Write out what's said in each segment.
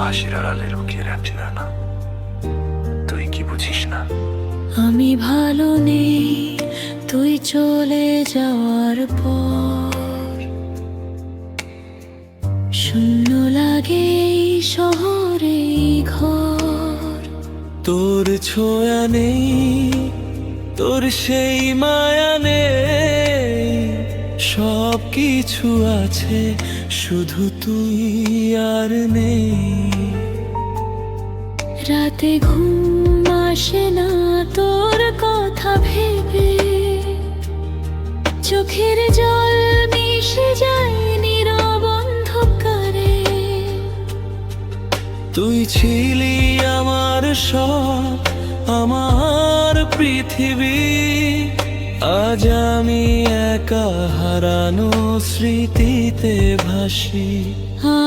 হাসির আড়ালে লুকিয়ে রাখছি না, তুই কি বুঝিস না? আমি ভালো নেই তুই চলে যাওয়ার পর, শূন্য লাগে এই শহরে ঘর। তোর ছোঁয়া নেই, তোর সেই মায়া নেই, সব কিছু আছে শুধু তুই আর নেই। রাতে ঘুম আসে না তোর কথা ভেবে, চোখের জল মিশে যায় নীরব অন্ধকারে। তুই ছিলি আমার সব, আমার পৃথিবী, আজ আমি একা হারানো স্মৃতিতে ভাসি।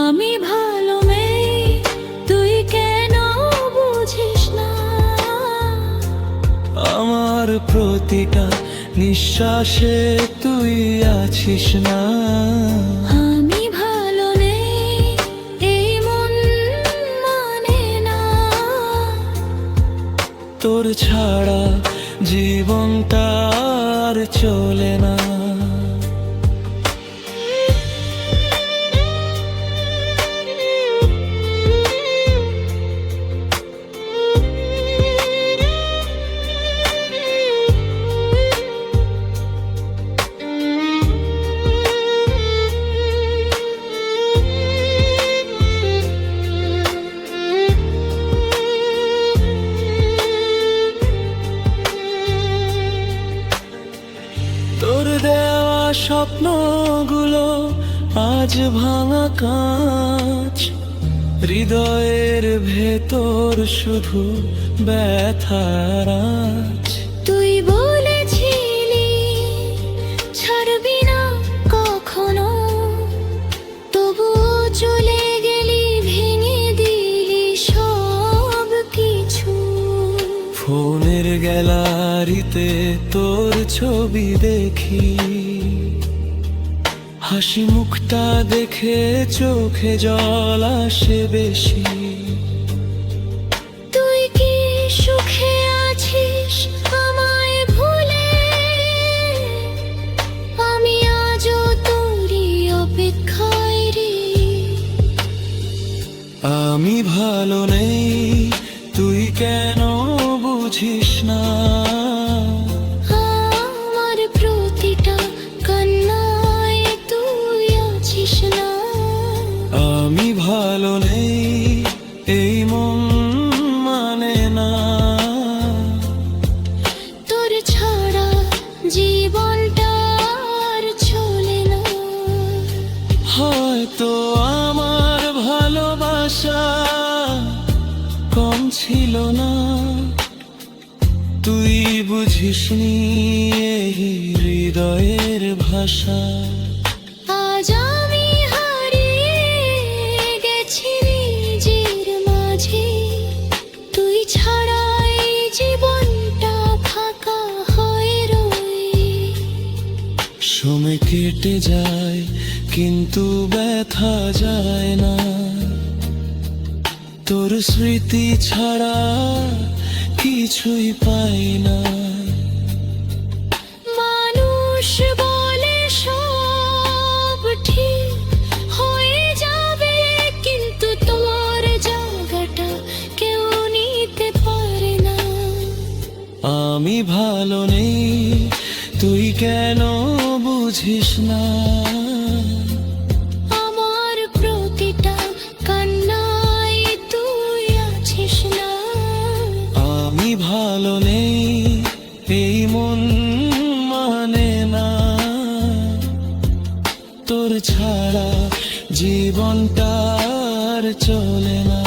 আমি ভালো মেয়ে তুই কেন বুঝিস না, আমার প্রতিটা নিঃশ্বাসে তুই আছিস না। আমি ভালো নেই এই মন মানে না, তোর ছাড়া জীবনটা আর চলে না। তোর দেওয়া স্বপ্নগুলো আজ ভাঙা কাঁচ, হৃদয়ের ভেতর শুধু ব্যথার আঁচ। তুই বলেছিলি ছাড়বি না কখনো, তবুও চলে গেলি ভেঙে দিলি সব কিছু। ফোনের গ্যালারিতে তোর ছবি দেখি, হাসি মুখটা দেখে চোখে জল আসে বেশি। তুই কি সুখে আছিস আমায় ভুলে, আমি আজও তোরই অপেক্ষায় রে। আমি ভালো নেই তুই কেন বুঝিস না, আমার প্রতিটা কান্নায় তুই আছিস না। আমি ভালো নেই এই মন মানে না, তোর ছাড়া জীবনটা আর চলে না। হয়তো আমার ভালোবাসা কম ছিল না, তুই বুঝিসনি এই হৃদয়ের ভাষা। আজ আমি হারিয়ে গেছি নিজের মাঝে, তুই ছাড়া এই জীবনটা ফাঁকা হয়ে রয়ে। সময় কেটে যায় কিন্তু ব্যথা যায় না, তোর স্মৃতি ছাড়া কিছুই পাই না। মানুষ বলে সব ঠিক হয়ে যাবে, কিন্তু তোর জায়গাটা কেউ নিতে পারে না। আমি ভালো নেই তুই কেন বুঝিস না, আমার প্রতিটা কান্নায় তুই আছিস না। আমি ভালো নেই এই মন মানে না, তোর ছাড়া জীবনটা আর চলে না।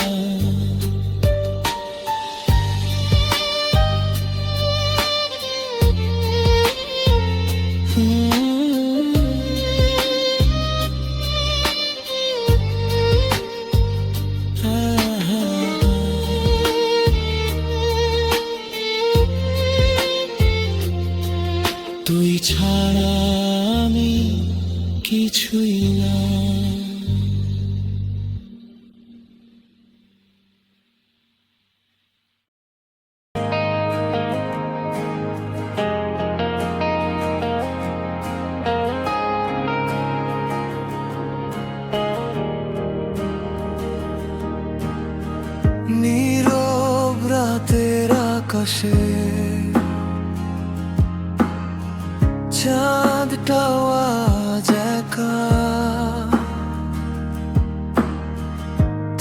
তুই ছাড়া আমি কিছুই না। রাতের আকাশে চাঁদটাও আজ একা,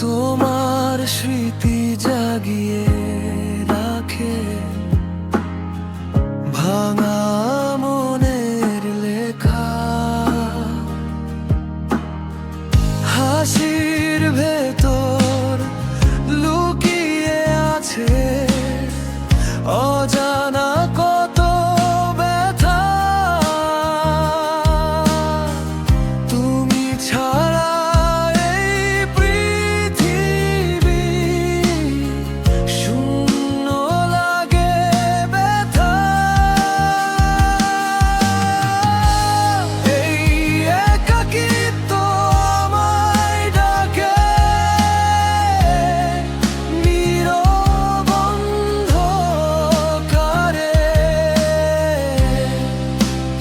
তোমার স্মৃতি জাগিয়ে রাখে ভাঙা মনের লেখা। হাসির ভেতর লুকিয়ে আছে অজানা কত ব্যথা, তুমি ছাড়া এই পৃথিবী শূন্য লাগে ব্যথা। এই একাকিত্ব আমায় ডাকে নীরব অন্ধকারে,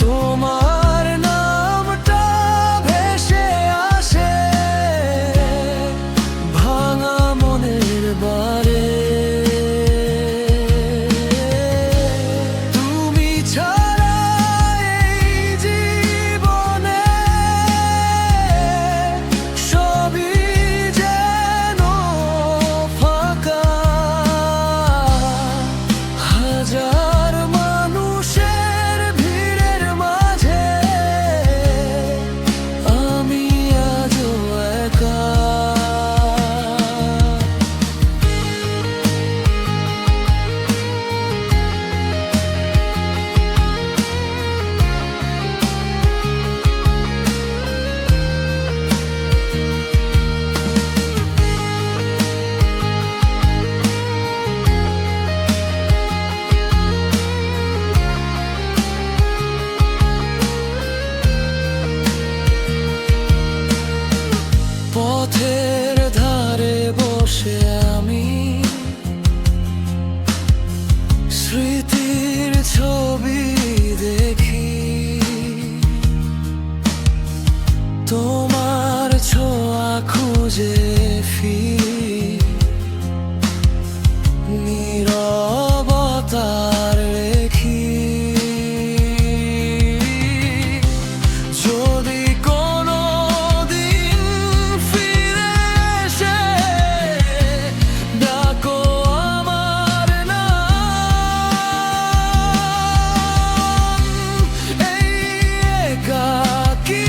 তোমার নামটা ভেসে আসে ভাঙা মনের বারে। তুমি ছাড়া এই জীবনে সবই যেন ফাঁকা, হাজার মানুষের ভিড়ের মাঝে আমি আজও একা। পথের ধারে বসে আমি স্মৃতির ছবি দেখি, তোমার ছোঁয়া খুঁজে ফিরি নীরবতার রেখি। যদি কোনো দিন ফিরে এসে ডাকো আমার নাম, এই একাকী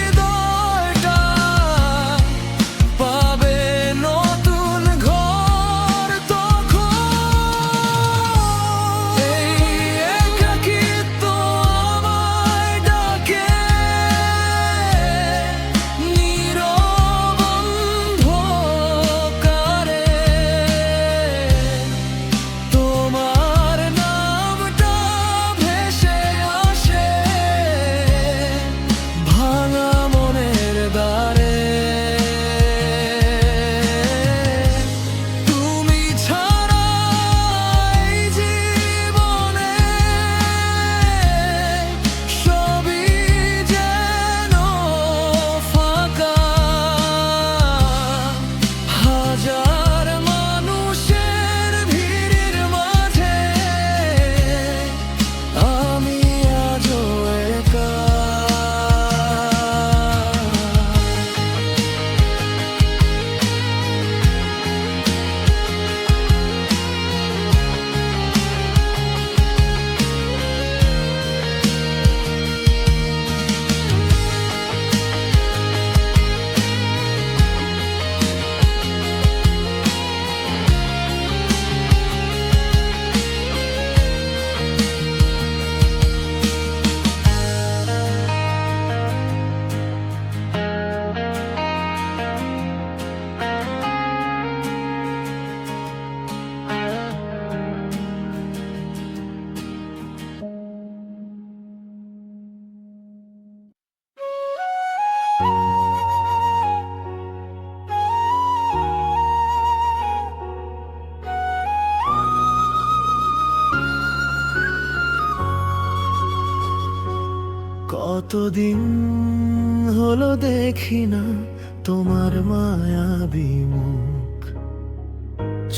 হৃদয়টা পাবে নতুন ঘর তখন। এই একাকিত্ব আমায় ডাকে নীরব অন্ধকারে, তোমার নামটা ভেসে আসে ভাঙা মনের দ্বারে। তুমি ছাড়া এই জীবনে সবই যেন ফাঁকা, হাজার মানুষের ভিড়ের মাঝে আমি আজও একা। কতদিন হলো দেখি না তোমার মায়াবী মুখ,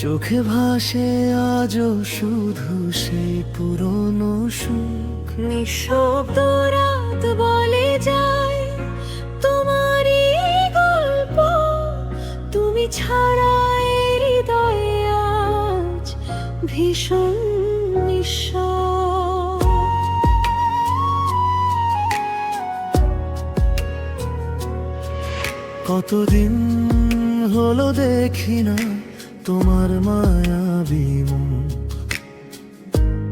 চোখে ভাসে আজও শুধু সেই পুরনো সুখ। নিঃশব্দ রাত বলে যায় তোমারই গল্প, তুমি ছাড়া এই হৃদয়ে আজ ভীষণ নিঃশ্বাস। কতদিন হলো দেখি না তোমার মায়াবী মুখ,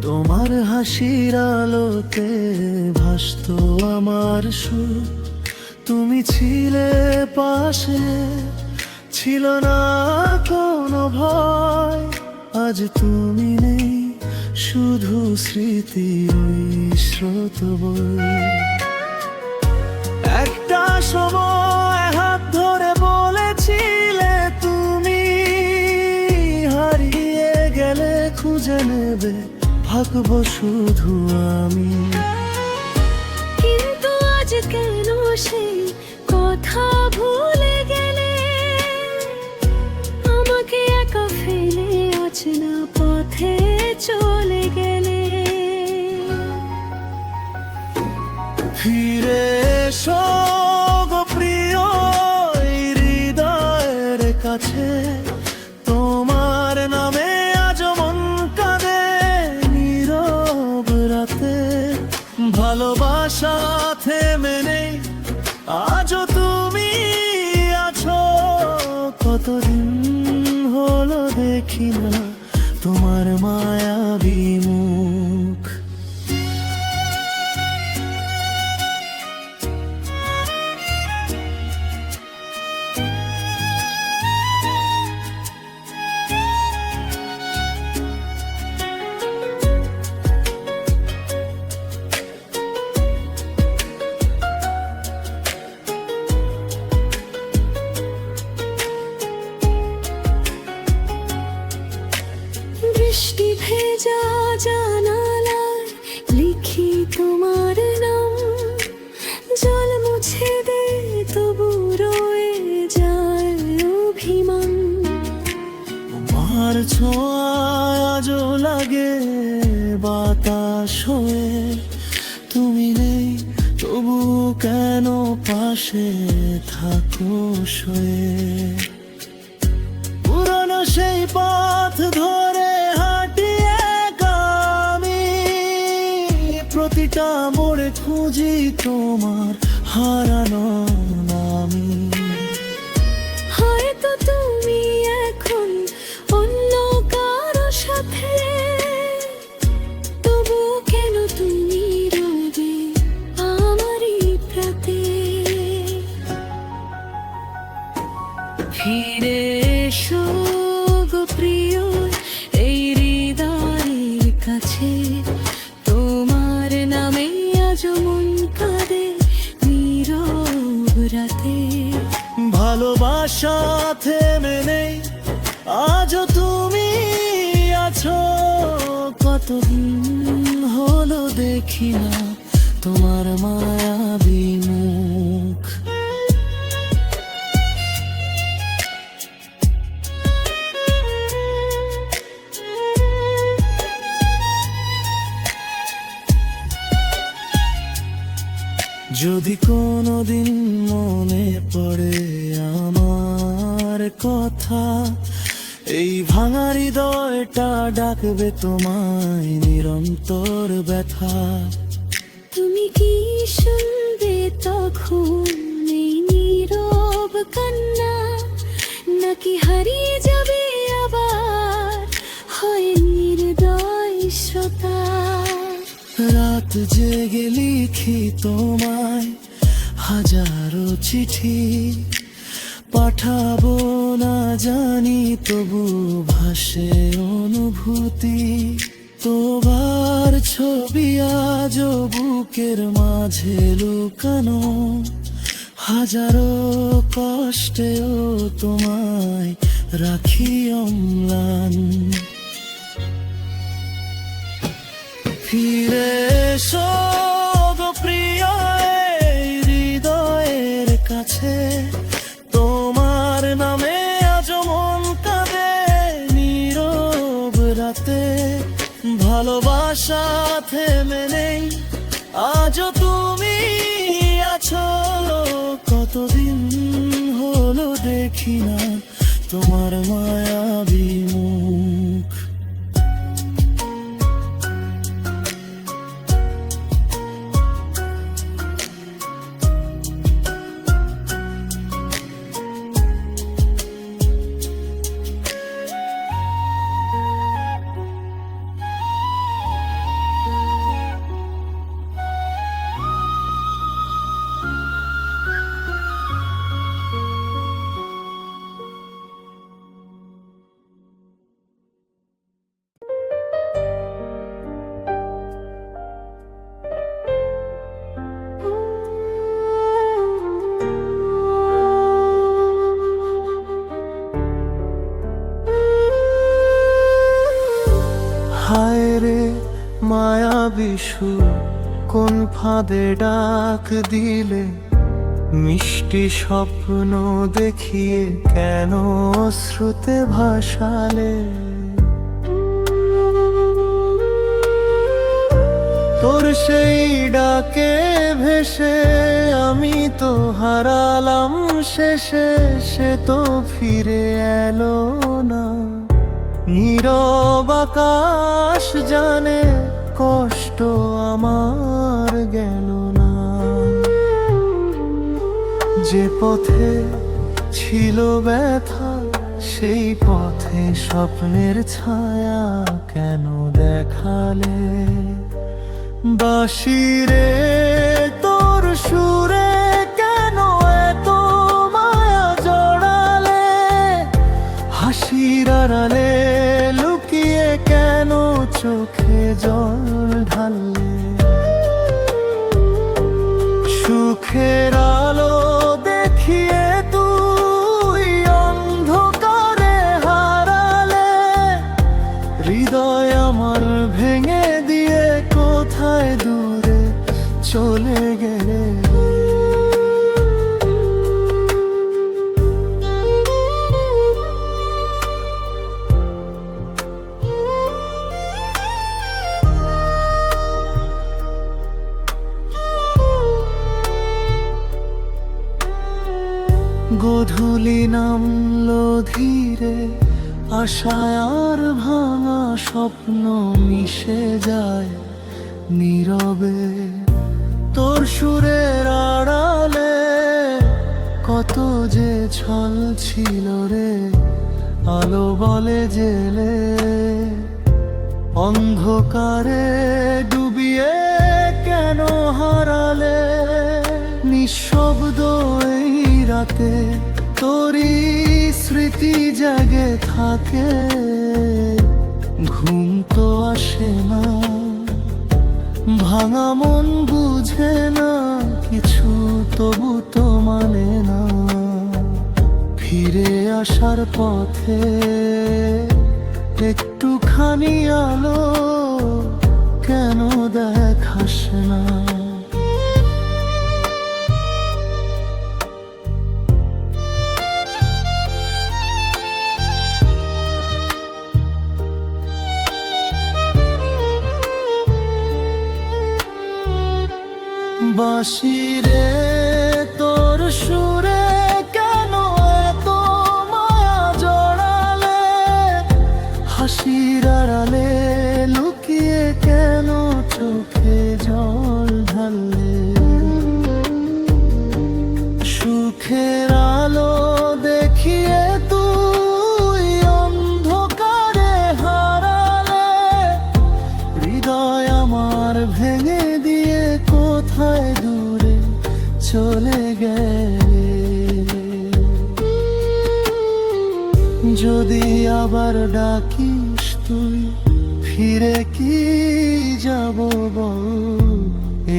তোমার হাসির আলোতে ভাসতো আমার সুখ। তুমি ছিলে পাশে, ছিল না কোনো ভয়। আজ তুমি নেই, শুধু স্মৃতি ওই স্রোত বয়ে। একটা সময় হাত ধরে বলেছিলে তুমি, হারিয়ে গেলে খুঁজে নেবে, থাকবো শুধু আমি। কিন্তু আজ কেন সেই কথা ভুলে গেলে, আমাকে একা ফেলে অচেনা পথে চলে গেলে। ফিরে এসো গো প্রিয় এই হৃদয়ের কাছে, তোমার নামে আজ মন কাঁদে নীরব রাতে। ভালোবাসা থেমে নেই, আজও তুমি আছো। কতদিন হলো দেখি না তোমার মায়াবী মুখ। বৃষ্টি ভেজা জানালায় লিখি তোমার নাম, জল মুছে দে তবু রয়ে যায় অভিমান। তোমার ছোঁয়ায় আজও লাগে বাতাস হয়ে, তুমি নেই তবু কেন পাশে থাকো সয়ে। পুরনো সেই পথ ধরে হাঁটি একা আমি, প্রতিটা মোড়ে খুঁজি তোমার হারানো নামি। হয়তো তুমি এখন অন্য কারো সাথে, তবু কেন তুমি রবে আমারই প্রাতে। ফিরে এসো গো প্রিয় এই হৃদয়ের কাছে, তোমার নামে আজ মন কাঁদে নীরব রাতে। ভালোবাসা থেমে নেই, আজও তুমি আছো। কতদিন হলো দেখি না তোমার মায়াবী মুখ। যদি কোনোদিন মনে পড়ে আমার কথা, এই ভাঙা হৃদয়টা ডাকবে তোমায় নিরন্তর ব্যথা। তুমি কি শুনবে তখন এই নীরব কান্না, নাকি হারিয়ে যাবে আবার হয় নির্দয় শ্রোতা। রাত জেগে লিখি তোমায় হাজারো চিঠি, পাঠাবো না জানি তবু ভাসে অনুভূতি। তোমার ছবি আজও বুকের মাঝে লুকানো, হাজারো কষ্টেও তোমায় রাখি অম্লান। ফিরে এসো গো প্রিয় এই হৃদয়ের কাছে, তোমার নামে আজ মন কাঁদে ভালোবাসা থেমে নেই, আজও তুমি আছো। কতদিন হলো দেখি না তোমার মায়াবী মুখ। হায় রে মায়াবী সুর, কোন ফাঁদে ডাক দিলে, মিষ্টি স্বপ্ন দেখিয়ে কেন শ্রুতে ভাসালে। তোর সেই ডাকে ভেসে আমি তো হারালাম শেষে, সে তো ফিরে এলো না। নীরব আকাশ জানে কষ্ট আমার গেল না। যে পথে ছিল ব্যথা সেই পথে স্বপ্নের ছায়া কেন দেখালে। বাঁশিরে তোর সুরে কেন এত মায়া জড়ালে, হাসির আড়ালে লুকিয়ে কেন চোখে জল ঢাললে। সুখের আলো দেখিয়ে তুই অন্ধকারে হারালে, হৃদয় আমার ভেঙে দিয়ে কোথায় দূরে চলে গেলে। গোধূলি নামলো ধীরে, আশায় আর ভাঙা স্বপ্ন মিশে যায় নীরবে। তোর সুরের আড়ালে কত যে ছল ছিল রে, আলো বলে জেলে। অন্ধকারে ডুবিয়ে কেন হারালে, নিঃশব্দ এই রাতে তোরই স্মৃতি জাগে থাকে। ঘুম তো আসে না, ভাঙা মন বুঝে না কিছু, তবু তো মানে না। ফিরে আসার পথে একটুখানি আলো কেন দেখাস না। বাঁশিরে তোর সুরে কেন এত মায়া জড়ালে, হাসির আড়ালে লুকিয়ে কেন চোখে জল ঢাললে। সুখের আলো দেখিয়ে তুই অন্ধকারে হারালে, হৃদয় আমার ভেঙে দিয়ে কোথায় দূরে চলে গেলে। যদি আবার ডাকিস তুই ফিরে কি যাব বল,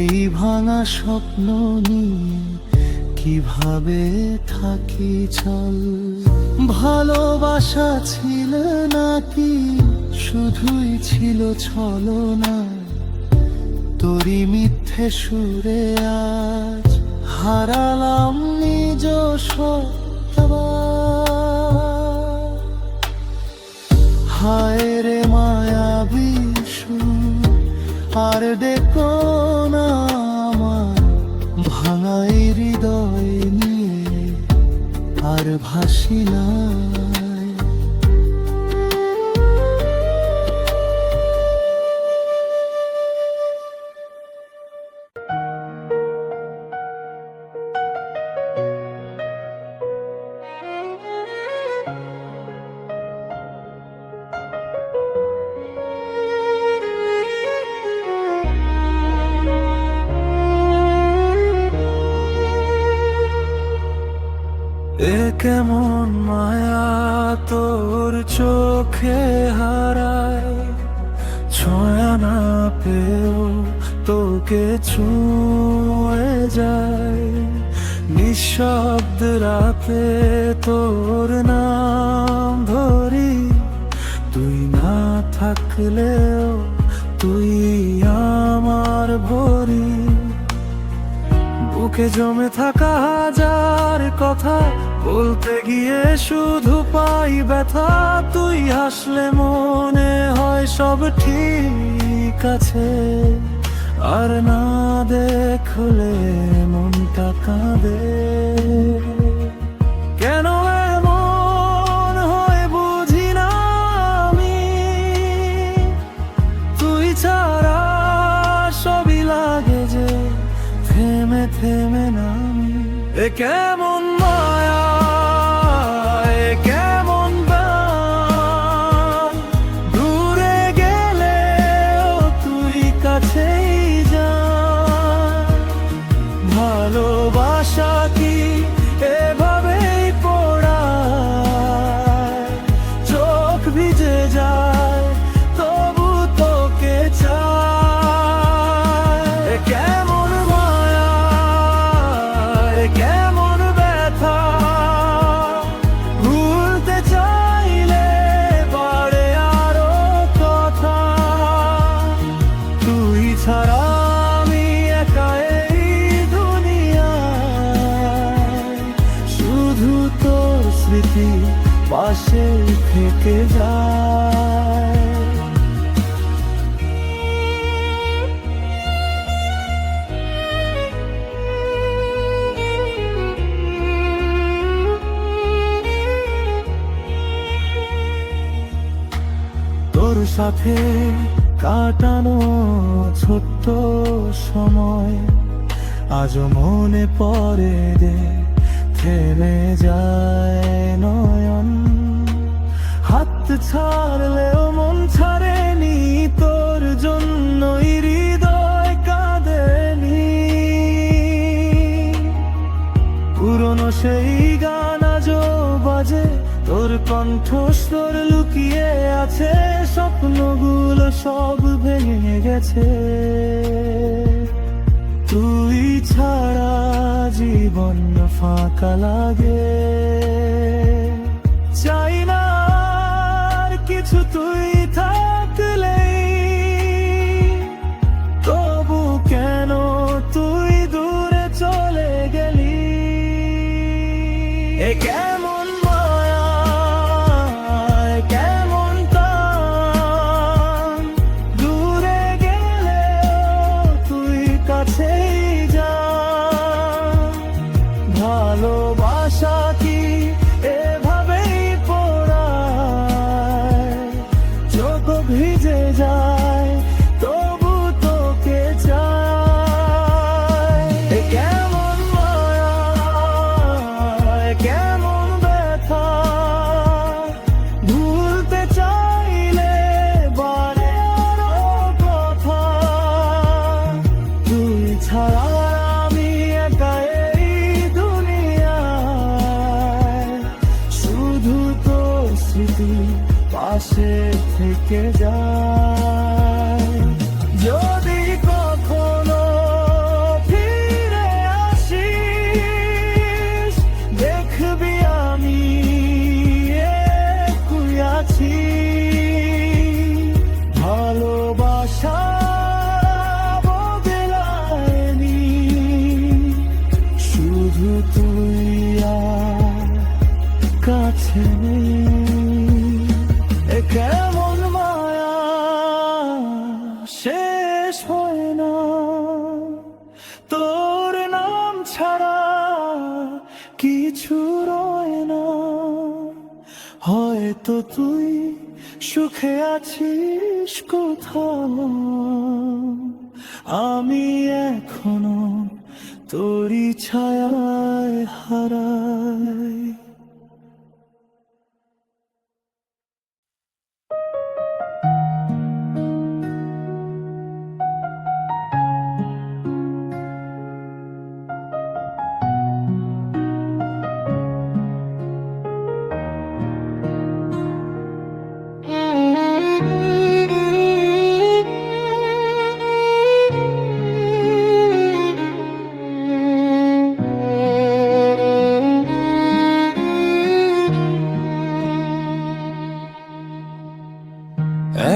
এই ভাঙা স্বপ্ন নিয়ে কিভাবে থাকি চল। ভালোবাসা ছিল নাকি শুধুই ছিল ছলনা, তোরই মিথ্যে সুরে আজ হারালাম নিজ সত্তা। হায় রে মায়াবী সুর, আর ডেকো না আমার ভাঙাই হৃদয় নিয়ে, আর ভাসি না। এ কেমন মায়া তোর চোখে হারায়, ছোঁয়া না পেও তোকে ছুঁয়ে যায়। নিঃশব্দ রাতে তোর নাম ধরি, তুই না থাকলেও তুই আমার ভরি। বুকে জমে থাকা হাজার কথা বলতে গিয়ে শুধু পাই ব্যথা। তুই হাসলে মনে হয় সব ঠিক আছে, আর না দেখলে মনটা কাঁদে। কেন এমন হয় বুঝি না আমি, তুই ছাড়া সবই লাগে যে থেমে থেমে নামি। এ কেমন মায়া, এ কেমন বান, দূরে গেলেও তুই কাছেই যা। ভালোবাসা কি এভাবেই পড়ায়, চোখ ভিজে যায় তবু তোকে চায়। এ কেমন মায়া, এ কেমন ব্যথা, ভুলতে চাইলে বাড়ে আরো কথা। তুই ছাড়া আমি একা এই দুনিয়ায়, শুধু তোর স্মৃতি পাশে থেকে যায়। তোর সাথে কাটানো ছোট্ট সময় আজও মনে পড়ে দে, থেমে যায় নয়ন। হাত ছাড়লেও মন ছাড়েনি, তোর জন্যই হৃদয় কাঁদেনি। পুরনো সেই গান আজও বাজে, তোর কণ্ঠস্বর লুকিয়ে আছে। স্বপ্নগুলো সব ভেঙে গেছে, তুই ছাড়া জীবন ফাঁকা লাগে। চাই না আর কিছু তুই থাকলেই, তবু কেন তুই দূরে চলে গেলি। এ কেমন মায়া, এ কেমন টান, দূরে গেলেও তুই কাছেই যা। ভালোবাসা কি এভাবেই পড়ায়, চোখ ভিজে যায় তবু তোকে চায়। এ কেমন মায়া, এ কেমন ব্যথা, ভুলতে চাইলে বারে আরো কথা। তুই ছাড়া আমি একা এই দুনিয়ায়, শুধু তোর স্মৃতি পাশে থেকে যায়। যদি কখনো ফিরে আসিস, দেখবি আমি একই আছি। ভালোবাসা বদলায়নি, শুধু তুই আর কাছে নেই। এ কেমন মায়া শেষ হয়তো তুই সুখে আছিস কোথাও, আমি এখনো তোরই ছায়ায় হারাই।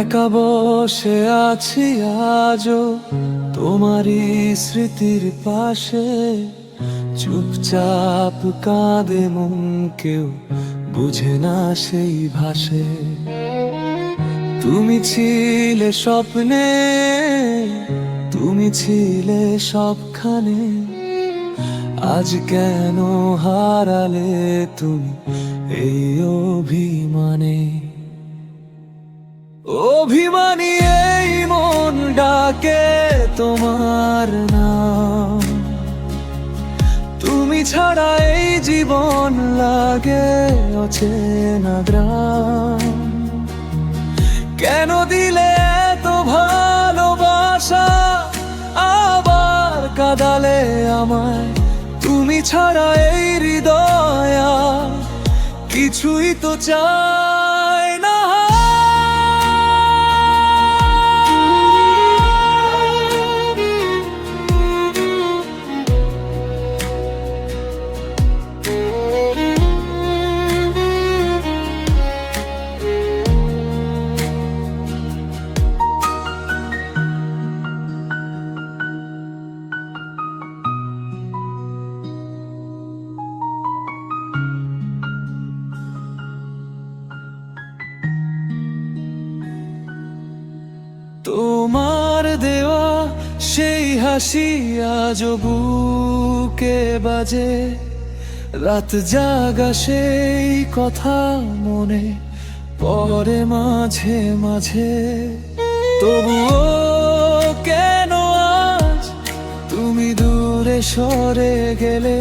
একা বসে আছি আজও তোমারই স্মৃতির পাশে, চুপচাপ কাঁদে মন, কেউ বুঝে না সেই ভাষে। তুমি ছিলে স্বপ্নে, তুমি ছিলে সবখানে, আজ কেন হারালে তুমি এই অভিমানে? অভিমানী এই মন ডাকে তোমার নাম, তুমি ছাড়া এই জীবন লাগে অচেনা গ্রাম। কেন দিলে এত ভালোবাসা, আবার কাঁদালে আমায়? তুমি ছাড়া এই হৃদয় আর কিছুই তো চায় না। তোমার দেওয়া সেই হাসি আজও বুকে বাজে, রাত জাগা সেই কথা মনে পড়ে মাঝে মাঝে। তবুও কেন আজ তুমি দূরে সরে গেলে?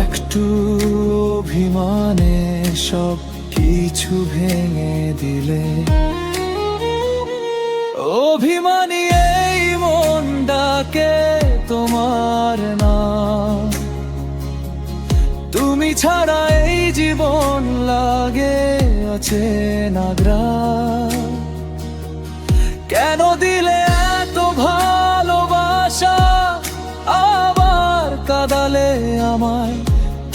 একটু অভিমানে সব কিছু ভেঙে দিলে। অভিমানী এই মন ডাকে তোমার নাম, তুমি ছাড়া এই জীবন লাগে অচেনা গ্রাম। কেন দিলে এত ভালোবাসা, আবার কাঁদালে আমায়?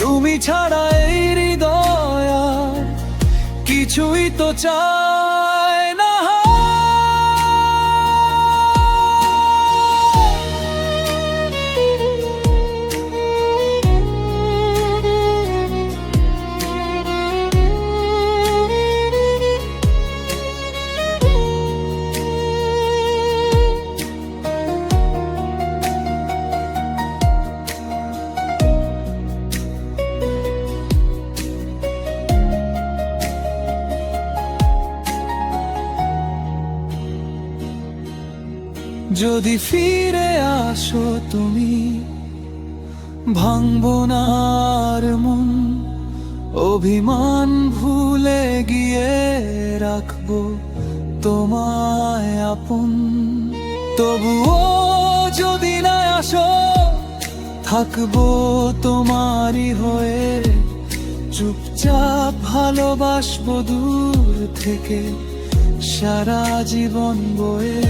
তুমি ছাড়া এই হৃদয় আর কিছুই তো চায় না। যদি ফিরে আসো তুমি, ভাঙবো না আর মন। অভিমান ভুলে গিয়ে রাখবো তোমায় আপন। তবুও যদি না আসো, থাকবো তোমারই হয়ে। চুপচাপ ভালোবাসবো দূর থেকে সারা জীবন বয়ে।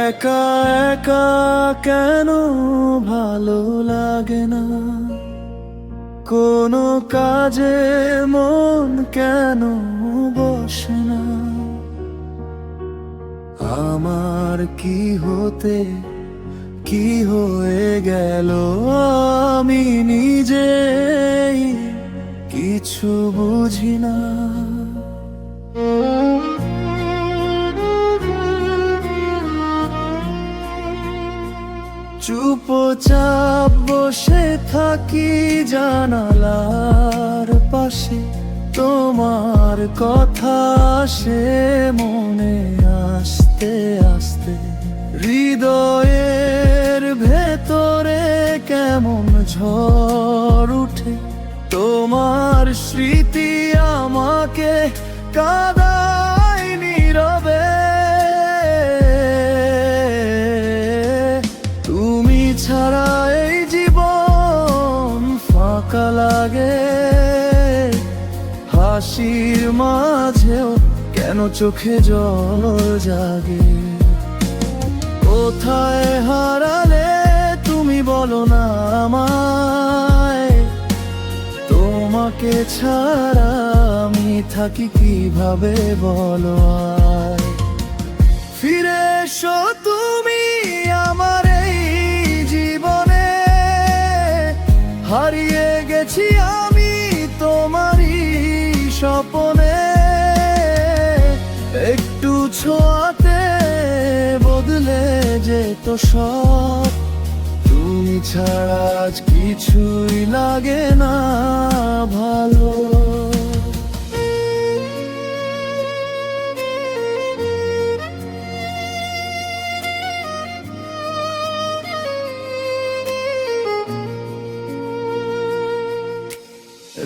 একা একা কেন ভালো লাগে না, কোনো কাজে মন কেন বসে না? আমার কি হতে কি হয়ে গেল আমি নিজেই কিছু বুঝি না। চুপচাপ বসে থাকি জানালার পাশে, তোমার কথা আসে মনে আস্তে আস্তে। হৃদয়ের ভেতরে কেমন ঝড় উঠে, তোমার স্মৃতি আমাকে কাঁদায় নীরবে। তুমি ছাড়া এই জীবন ফাঁকা লাগে, হাসির মাঝেও কেন চোখে জল জাগে। কোথায় হারালে তুমি বলো না আমায়, তোমাকে ছাড়া আমি থাকি কিভাবে বলো আর। ফিরে এসো তুমি আমার এই জীবনে, হারিয়ে গেছি আমি তোমারই স্বপনে। একটু ছোঁয়াতে বদলে যেত সব, তুমি ছাড়া আজ কিছুই লাগে না ভালো।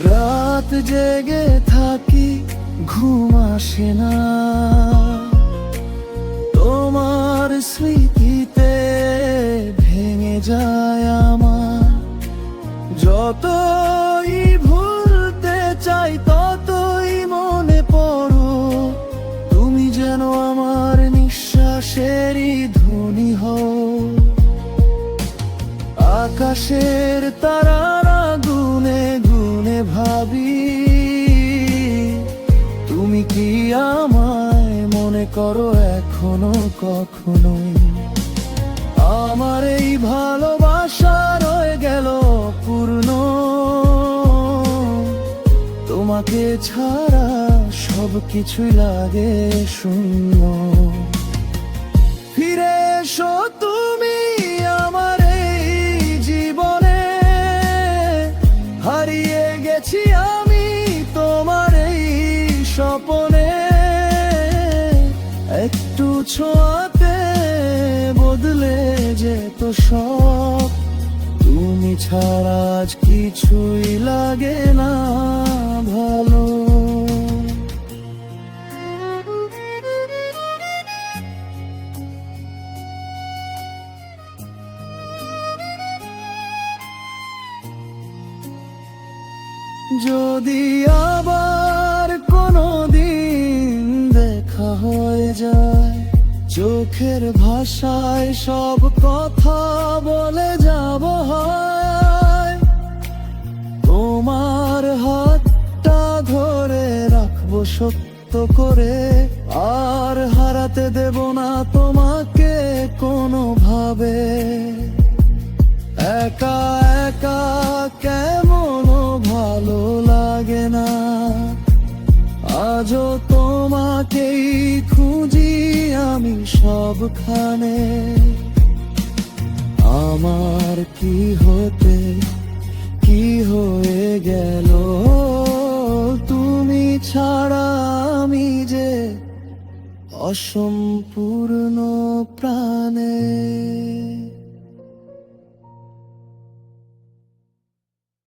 রাত জেগে থাকি ঘুম আসে না, তোমার স্মৃতিতে ভেঙে যায় আমার। যতই ভুলতে চাই ততই মনে পড়ো, তুমি যেন আমার নিঃশ্বাসেরই ধ্বনি হও। আকাশের তারারা গুনে গুনে ভাবি, তুমি কি আমায় মনে করো এখনো কখনো? আমার এই ভালোবাসা রয়ে গেল পূর্ণ, তোমাকে ছাড়া সব কিছুই লাগে শূন্য। ফিরে এসো তুমি আমার এই জীবনে, হারিয়ে গেছি আমি তোমার এই স্বপনে। একটু ছোঁয়াতে বদলে যেত সব, তুমি ছাড়া আজ কিছুই লাগে না ভালো। যদি আবার কোনো দিন দেখা হয়ে যায়, চোখের ভাষায় সব কথা বলে যাব হয়। তোমার হাতটা ধরে রাখবো শক্ত করে, আর হারাতে দেব না তোমাকে কোনোভাবে। একা একা কেমন ভালো লাগে না, আজও তোমাকেই খুঁজি আমি সবখানে। আমার কি হতে কি হয়ে গেল, তুমি ছাড়া আমি যে অসম্পূর্ণ প্রাণে।